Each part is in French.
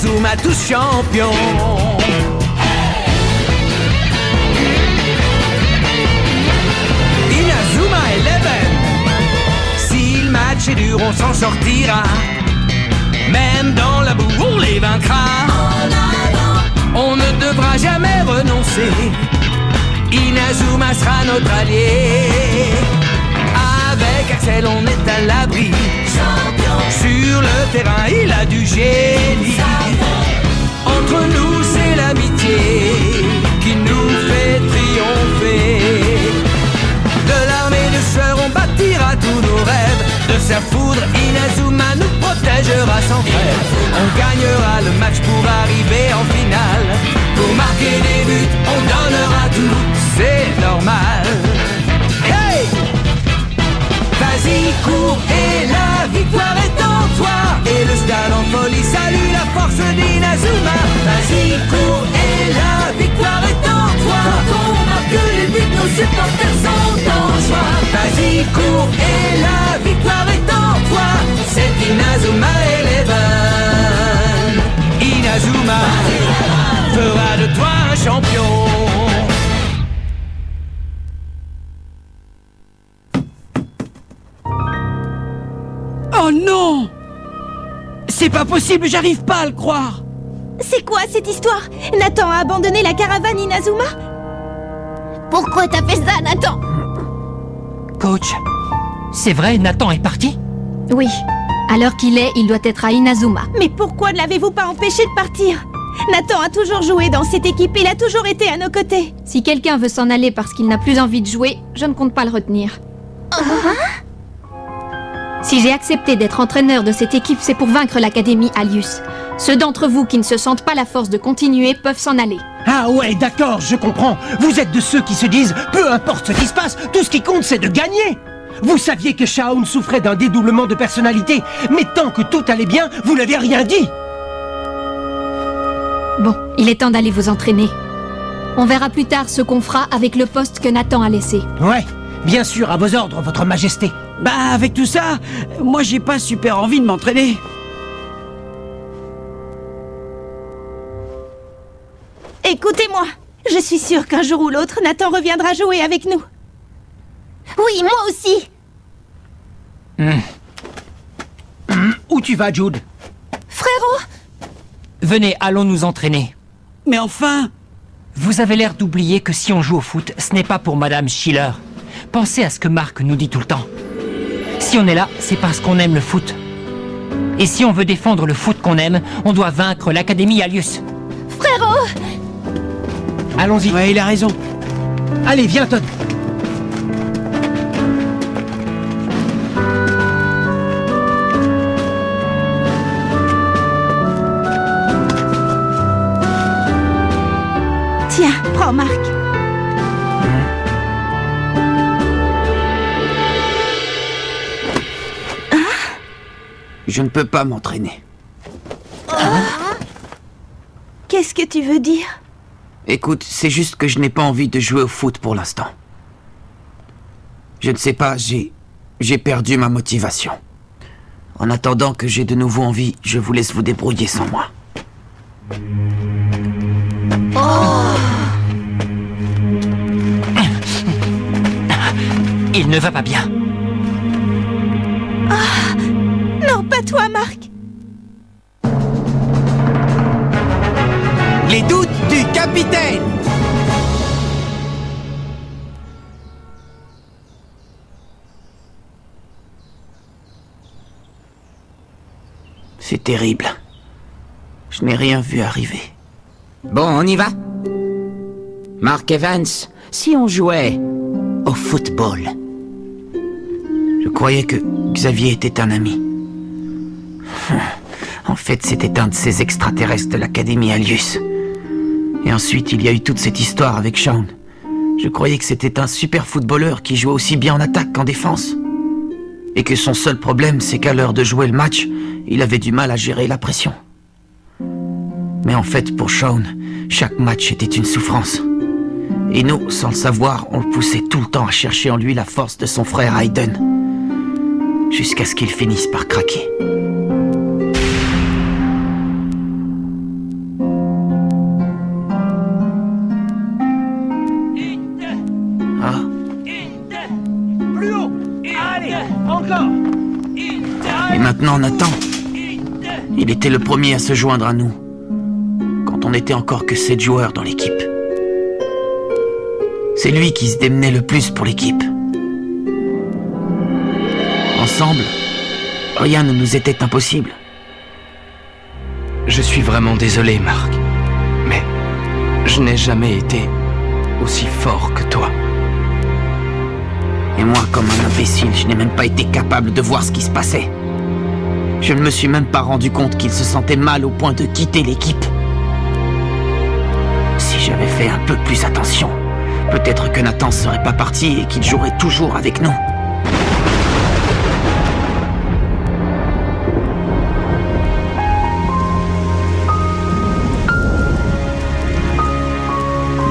Inazuma tous champions. Inazuma Eleven. Si le match est dur, on s'en sortira. Même dans la boue, on les vaincra. On ne devra jamais renoncer. Inazuma sera notre allié. Avec Axel, on est à l'abri. Sur le terrain, il a du génie. Entre nous, c'est l'amitié qui nous fait triompher. De l'armée de sœurs, on bâtira tous nos rêves. De sa foudre, Inazuma nous protégera sans trêve. On gagnera le match pour arriver en finale. Pour marquer des buts, on donnera tout, c'est normal. Hey! Vas-y, cours et la victoire est en toi. Et le stade en folie salue la force d'Inazuma. Vas-y, cours et la victoire est en toi. Quand on marque les buts, nos supporters sont en joie. Vas-y, cours et la victoire est en toi. C'est Inazuma Eleven. Inazuma fera de toi un champion. Oh non! C'est pas possible, j'arrive pas à le croire! C'est quoi cette histoire? Nathan a abandonné la caravane Inazuma? Pourquoi t'as fait ça, Nathan? Coach, c'est vrai, Nathan est parti? Oui. À l'heure qu'il est, il doit être à Inazuma. Mais pourquoi ne l'avez-vous pas empêché de partir? Nathan a toujours joué dans cette équipe, il a toujours été à nos côtés. Si quelqu'un veut s'en aller parce qu'il n'a plus envie de jouer, je ne compte pas le retenir. Si j'ai accepté d'être entraîneur de cette équipe, c'est pour vaincre l'Académie Alius. Ceux d'entre vous qui ne se sentent pas la force de continuer peuvent s'en aller. Ah ouais, d'accord, je comprends. Vous êtes de ceux qui se disent, peu importe ce qui se passe, tout ce qui compte c'est de gagner. Vous saviez que Shaun souffrait d'un dédoublement de personnalité, mais tant que tout allait bien, vous n'avez rien dit. Bon, il est temps d'aller vous entraîner. On verra plus tard ce qu'on fera avec le poste que Nathan a laissé. Ouais, bien sûr, à vos ordres, votre majesté. Bah, avec tout ça, moi j'ai pas super envie de m'entraîner. Écoutez-moi, je suis sûre qu'un jour ou l'autre, Nathan reviendra jouer avec nous. Oui, moi aussi. Où tu vas, Jude? Frérot! Venez, allons nous entraîner. Mais enfin... Vous avez l'air d'oublier que si on joue au foot, ce n'est pas pour Madame Schiller. Pensez à ce que Marc nous dit tout le temps. Si on est là, c'est parce qu'on aime le foot. Et si on veut défendre le foot qu'on aime, on doit vaincre l'Académie Alius. Frérot! Allons-y. Ouais, il a raison. Allez, viens, Todd. Tiens, prends Marc. Je ne peux pas m'entraîner. Qu'est-ce que tu veux dire? Écoute, c'est juste que je n'ai pas envie de jouer au foot pour l'instant. Je ne sais pas, j'ai perdu ma motivation. En attendant que j'ai de nouveau envie, je vous laisse vous débrouiller sans moi. Il ne va pas bien. Non, pas toi, Marc. Les doutes du capitaine! C'est terrible. Je n'ai rien vu arriver. Bon, on y va? Mark Evans, si on jouait au football. Je croyais que Xavier était un ami. En fait, c'était un de ces extraterrestres de l'Académie Alius. Et ensuite, il y a eu toute cette histoire avec Shaun. Je croyais que c'était un super footballeur qui jouait aussi bien en attaque qu'en défense. Et que son seul problème, c'est qu'à l'heure de jouer le match, il avait du mal à gérer la pression. Mais en fait, pour Shaun, chaque match était une souffrance. Et nous, sans le savoir, on le poussait tout le temps à chercher en lui la force de son frère Hayden. Jusqu'à ce qu'il finisse par craquer. Plus haut. Allez, encore. Et maintenant, Nathan, il était le premier à se joindre à nous, quand on n'était encore que 7 joueurs dans l'équipe. C'est lui qui se démenait le plus pour l'équipe. Ensemble, rien ne nous était impossible. Je suis vraiment désolé, Marc. Mais je n'ai jamais été aussi fort que toi. Et moi, comme un imbécile, je n'ai même pas été capable de voir ce qui se passait. Je ne me suis même pas rendu compte qu'il se sentait mal au point de quitter l'équipe. Si j'avais fait un peu plus attention, peut-être que Nathan serait pas parti et qu'il jouerait toujours avec nous.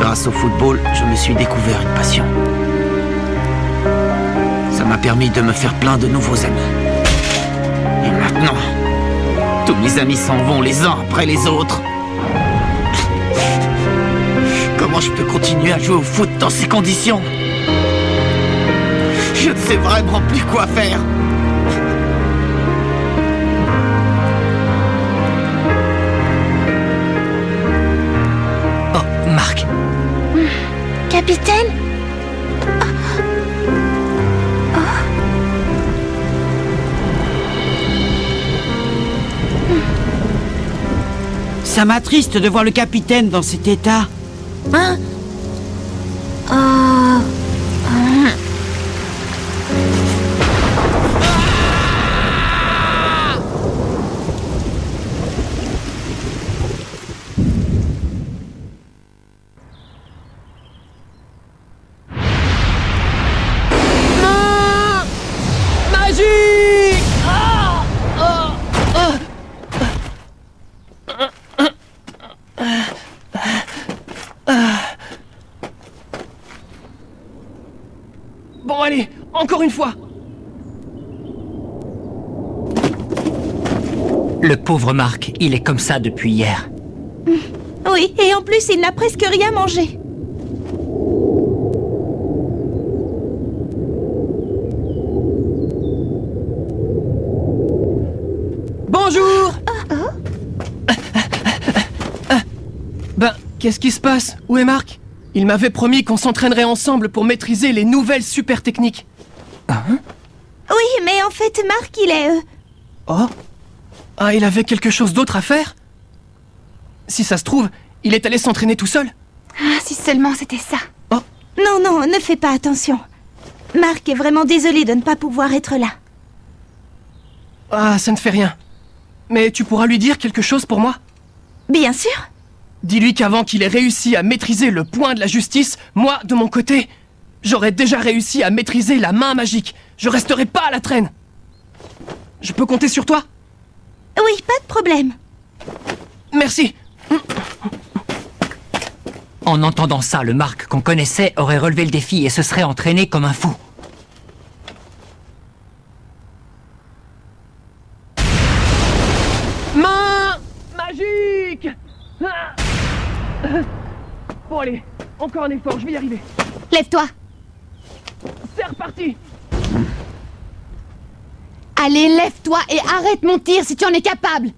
Grâce au football, je me suis découvert une passion. Ça m'a permis de me faire plein de nouveaux amis. Et maintenant, tous mes amis s'en vont les uns après les autres. Comment je peux continuer à jouer au foot dans ces conditions? Je ne sais vraiment plus quoi faire. Oh, Marc. Capitaine? Ça m'attriste de voir le capitaine dans cet état. Hein? Bon, allez, encore une fois. Le pauvre Marc, il est comme ça depuis hier. Oui, et en plus, il n'a presque rien mangé. Bonjour. Ben, qu'est-ce qui se passe? Où est Marc? Il m'avait promis qu'on s'entraînerait ensemble pour maîtriser les nouvelles super techniques. Oui, mais en fait, Marc, il est... Oh? Ah, il avait quelque chose d'autre à faire? Si ça se trouve, il est allé s'entraîner tout seul? Ah, si seulement c'était ça. Oh. Non, non, ne fais pas attention. Marc est vraiment désolé de ne pas pouvoir être là. Ah, ça ne fait rien. Mais tu pourras lui dire quelque chose pour moi? Bien sûr. Dis-lui qu'avant qu'il ait réussi à maîtriser le point de la justice, moi, de mon côté, j'aurais déjà réussi à maîtriser la main magique. Je resterai pas à la traîne. Je peux compter sur toi? Oui, pas de problème. Merci. En entendant ça, le Marc qu'on connaissait aurait relevé le défi et se serait entraîné comme un fou. Main magique! Bon, allez, encore un effort, je vais y arriver. Lève-toi. C'est reparti! Allez, lève-toi et arrête mon tir si tu en es capable.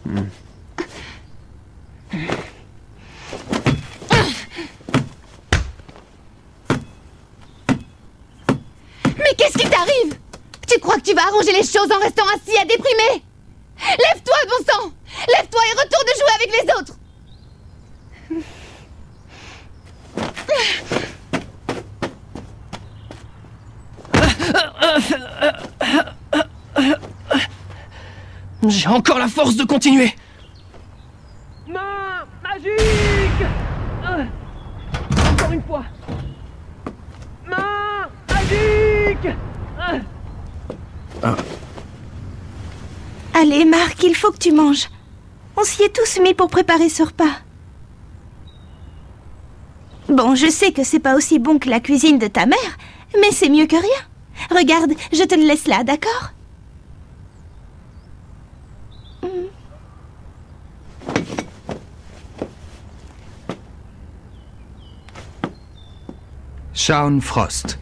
Mais qu'est-ce qui t'arrive? Tu crois que tu vas arranger les choses en restant assis à déprimer? Lève-toi, bon sang! Lève-toi et retourne jouer avec les autres! J'ai encore la force de continuer. Main magique! Encore une fois. Main magique! Allez, Marc, il faut que tu manges. On s'y est tous mis pour préparer ce repas. Bon, je sais que c'est pas aussi bon que la cuisine de ta mère, mais c'est mieux que rien. Regarde, je te le laisse là, d'accord? Shaun Frost.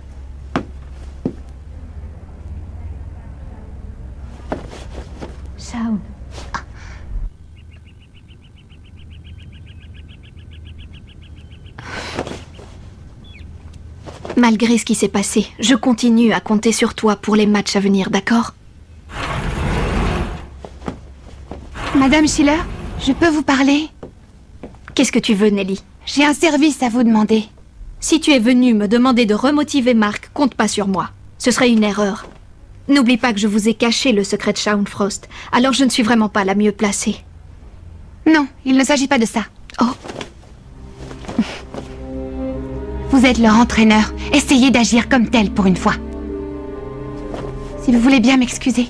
Shaun. Malgré ce qui s'est passé, je continue à compter sur toi pour les matchs à venir, d'accord? Madame Schiller, je peux vous parler? Qu'est-ce que tu veux, Nelly? J'ai un service à vous demander. Si tu es venu me demander de remotiver Mark, compte pas sur moi. Ce serait une erreur. N'oublie pas que je vous ai caché le secret de Shaun Frost, alors je ne suis vraiment pas la mieux placée. Non, il ne s'agit pas de ça. Oh. Vous êtes leur entraîneur. Essayez d'agir comme tel pour une fois. Si vous voulez bien m'excuser.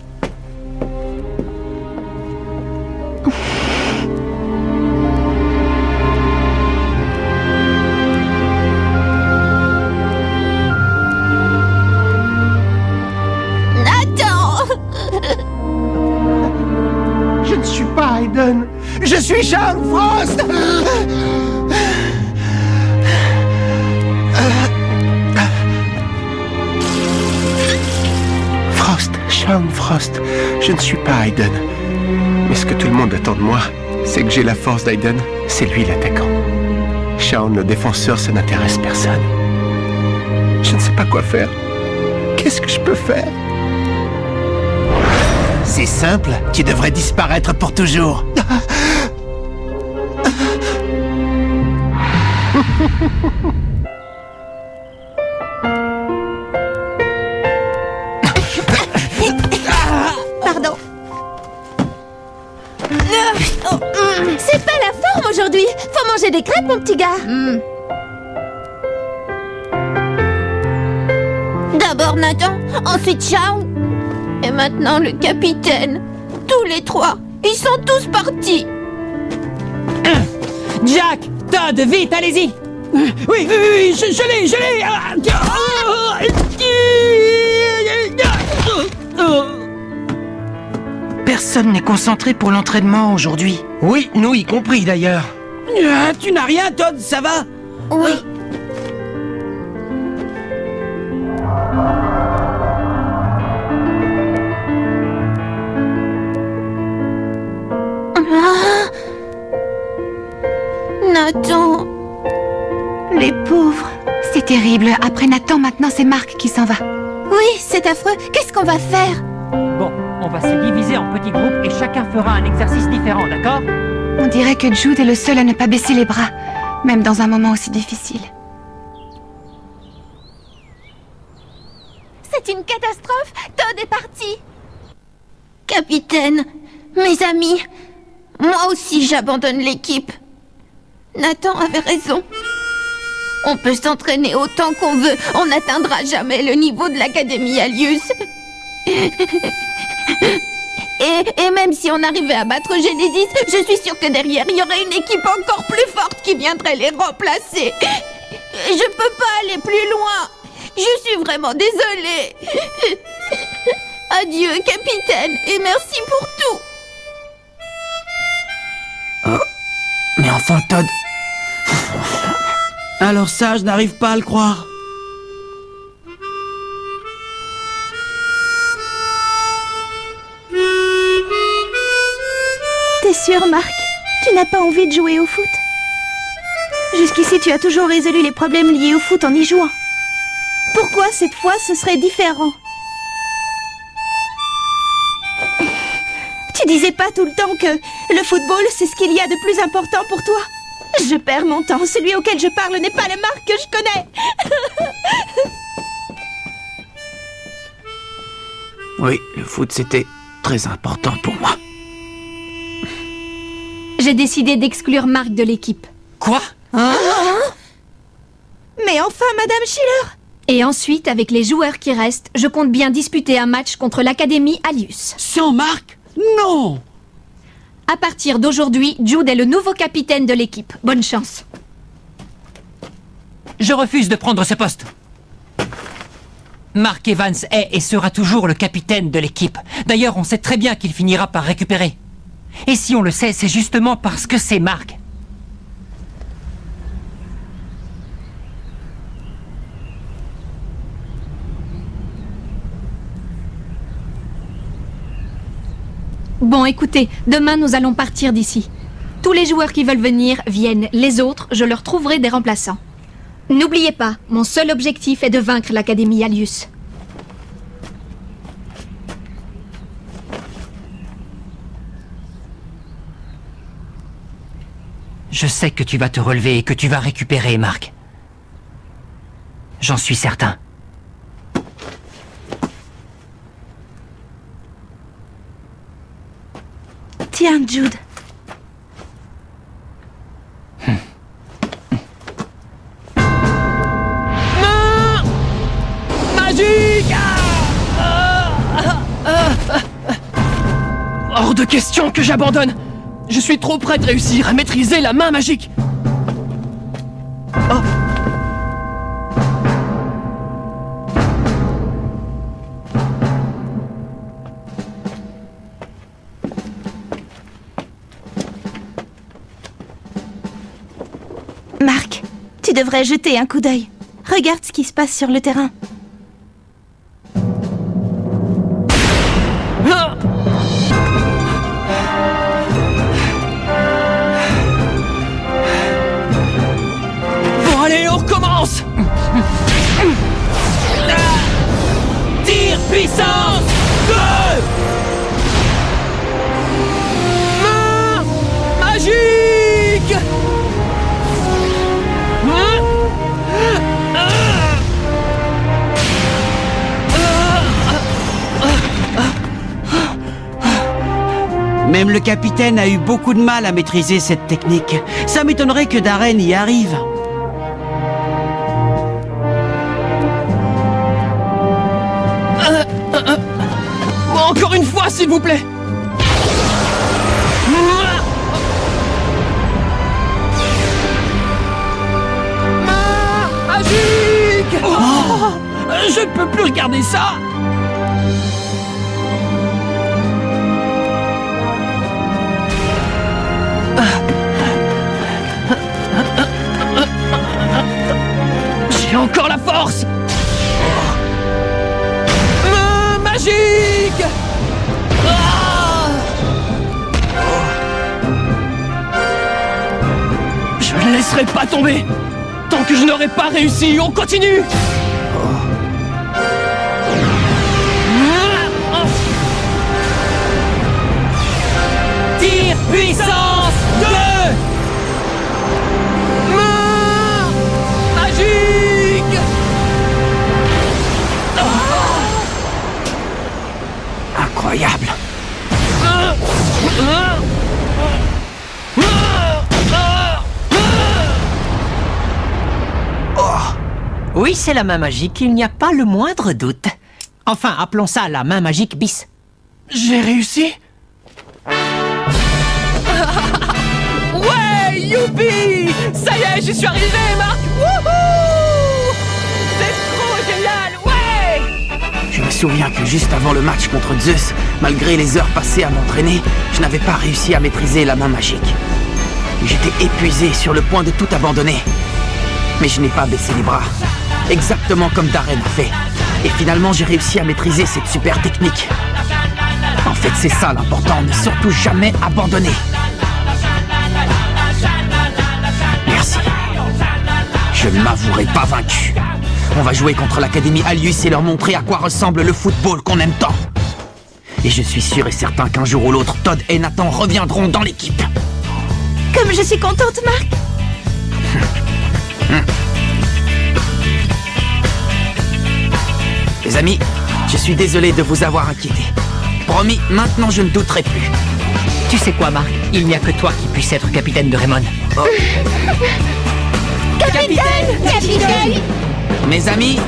Je ne suis pas Aiden. Je suis Shaun Frost. Shaun Frost, je ne suis pas Aiden. Mais ce que tout le monde attend de moi, c'est que j'ai la force d'Aiden, c'est lui l'attaquant. Shaun le défenseur, ça n'intéresse personne. Je ne sais pas quoi faire. Qu'est-ce que je peux faire? C'est simple, tu devrais disparaître pour toujours. Pardon. C'est pas la forme aujourd'hui. Faut manger des crêpes, mon petit gars. D'abord Nathan, ensuite Shaun. Et maintenant le capitaine. Tous les trois. Ils sont tous partis. Jack, Todd, vite, allez-y. Oui, je l'ai. Personne n'est concentré pour l'entraînement aujourd'hui. Oui, nous y compris d'ailleurs. Tu n'as rien, Todd, ça va? Oui. Nathan. Les pauvres. C'est terrible. Après Nathan, maintenant c'est Mark qui s'en va. Oui, c'est affreux. Qu'est-ce qu'on va faire? Bon, on va se diviser en petits groupes et chacun fera un exercice différent, d'accord? On dirait que Jude est le seul à ne pas baisser les bras, même dans un moment aussi difficile. C'est une catastrophe. Todd est parti. Capitaine, mes amis, moi aussi j'abandonne l'équipe. Nathan avait raison. On peut s'entraîner autant qu'on veut, on n'atteindra jamais le niveau de l'Académie Alius. Et même si on arrivait à battre Genesis, je suis sûre que derrière, il y aurait une équipe encore plus forte qui viendrait les remplacer. Je peux pas aller plus loin. Je suis vraiment désolée. Adieu, capitaine, et merci pour tout. Oh, mais enfin, Todd. Alors ça, je n'arrive pas à le croire. T'es sûr, Mark? Tu n'as pas envie de jouer au foot? Jusqu'ici, tu as toujours résolu les problèmes liés au foot en y jouant. Pourquoi cette fois, ce serait différent? Tu disais pas tout le temps que le football, c'est ce qu'il y a de plus important pour toi? Je perds mon temps. Celui auquel je parle n'est pas le Mark que je connais. Oui, le foot, c'était très important pour moi. J'ai décidé d'exclure Mark de l'équipe. Quoi? Mais enfin, Madame Schiller! Et ensuite, avec les joueurs qui restent, je compte bien disputer un match contre l'Académie Alius. Sans Mark? Non! À partir d'aujourd'hui, Jude est le nouveau capitaine de l'équipe. Bonne chance. Je refuse de prendre ce poste. Mark Evans est et sera toujours le capitaine de l'équipe. D'ailleurs, on sait très bien qu'il finira par récupérer. Et si on le sait, c'est justement parce que c'est Mark. Bon, écoutez, demain nous allons partir d'ici. Tous les joueurs qui veulent venir viennent. Les autres, je leur trouverai des remplaçants. N'oubliez pas, mon seul objectif est de vaincre l'Académie Alius. Je sais que tu vas te relever et que tu vas récupérer, Mark. J'en suis certain. Tiens, Jude. Magique! Hors de question que j'abandonne. Je suis trop près de réussir à maîtriser la main magique. Oh. Mark, tu devrais jeter un coup d'œil. Regarde ce qui se passe sur le terrain. Ah! Bon allez, on recommence. Tir puissance 2. Main magique. Même le capitaine a eu beaucoup de mal à maîtriser cette technique. Ça m'étonnerait que Darren y arrive. Encore une fois, s'il vous plaît. Magique! Oh, je ne peux plus regarder ça. J'ai encore la force. Magique! Je ne laisserai pas tomber. Tant que je n'aurai pas réussi, on continue. Tir puissance 2. Main magique. Incroyable. Oui, c'est la main magique, il n'y a pas le moindre doute. Enfin, appelons ça la main magique bis. J'ai réussi. Ouais, youpi! Ça y est, j'y suis arrivé, Mark. Wouhou! C'est trop génial, ouais! Je me souviens que juste avant le match contre Zeus, malgré les heures passées à m'entraîner, je n'avais pas réussi à maîtriser la main magique. J'étais épuisé, sur le point de tout abandonner. Mais je n'ai pas baissé les bras. Exactement comme Darren a fait. Et finalement, j'ai réussi à maîtriser cette super technique. En fait, c'est ça l'important, ne surtout jamais abandonner. Merci. Je ne m'avouerai pas vaincu. On va jouer contre l'Académie Alius et leur montrer à quoi ressemble le football qu'on aime tant. Et je suis sûr et certain qu'un jour ou l'autre, Todd et Nathan reviendront dans l'équipe. Comme je suis contente, Mark. Les amis, je suis désolé de vous avoir inquiété. Promis, maintenant je ne douterai plus. Tu sais quoi, Mark? Il n'y a que toi qui puisse être capitaine de Raymond. Oh. Capitaine! Capitaine! Mes amis...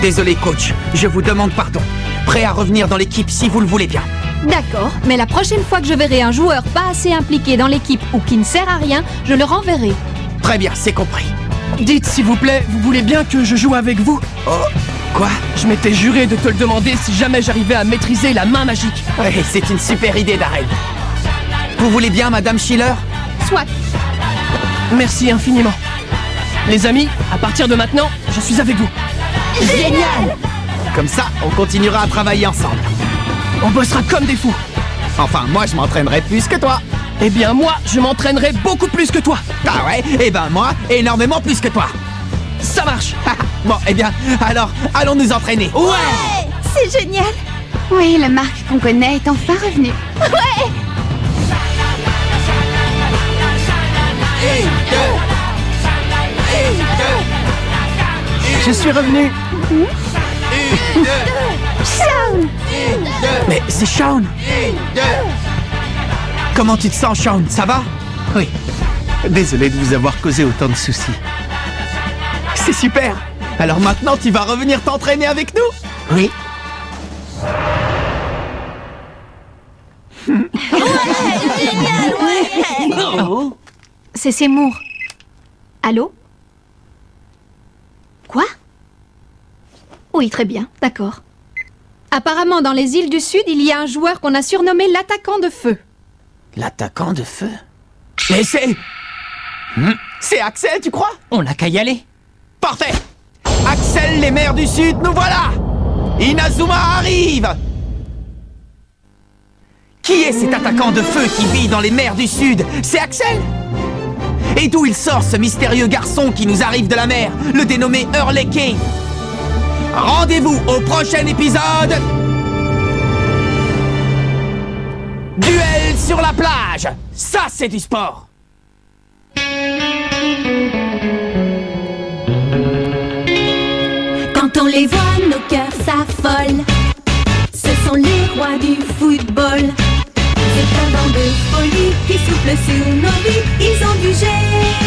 Désolé, coach, je vous demande pardon. Prêt à revenir dans l'équipe si vous le voulez bien. D'accord, mais la prochaine fois que je verrai un joueur pas assez impliqué dans l'équipe ou qui ne sert à rien, je le renverrai. Très bien, c'est compris. Dites, s'il vous plaît, vous voulez bien que je joue avec vous? Oh, quoi? Je m'étais juré de te le demander si jamais j'arrivais à maîtriser la main magique. Ouais, c'est une super idée, Darren. Vous voulez bien, Madame Schiller? Soit. Merci infiniment. Les amis, à partir de maintenant, je suis avec vous. Génial! Comme ça, on continuera à travailler ensemble. On bossera comme des fous. Enfin, moi, je m'entraînerai plus que toi. Eh bien, moi, je m'entraînerai beaucoup plus que toi. Ah ouais? Eh ben, moi, énormément plus que toi. Ça marche. Bon, eh bien, alors, allons nous entraîner. Ouais, c'est génial. Oui, le Marc qu'on connaît est enfin revenu. Ouais. Je suis revenu. Shaun. Mais c'est Shaun. Comment tu te sens, Shaun? Ça va? Oui. Désolé de vous avoir causé autant de soucis. C'est super. Alors maintenant, tu vas revenir t'entraîner avec nous? Oui. Oh. C'est Seymour. Allô? Quoi? Oui, très bien, d'accord. Apparemment, dans les îles du Sud, il y a un joueur qu'on a surnommé l'attaquant de feu. L'attaquant de feu? Mais c'est... C'est Axel, tu crois? On n'a qu'à y aller. Parfait! Axel, les mers du Sud, nous voilà! Inazuma arrive! Qui est cet attaquant de feu qui vit dans les mers du Sud? C'est Axel? Et d'où il sort ce mystérieux garçon qui nous arrive de la mer, le dénommé Hurley King? Rendez-vous au prochain épisode! Duel sur la plage! Ça, c'est du sport! Quand on les voit, nos cœurs s'affolent. Ce sont les rois du football. C'est un vent de folie qui souffle sur nos vies. Ils ont du génie.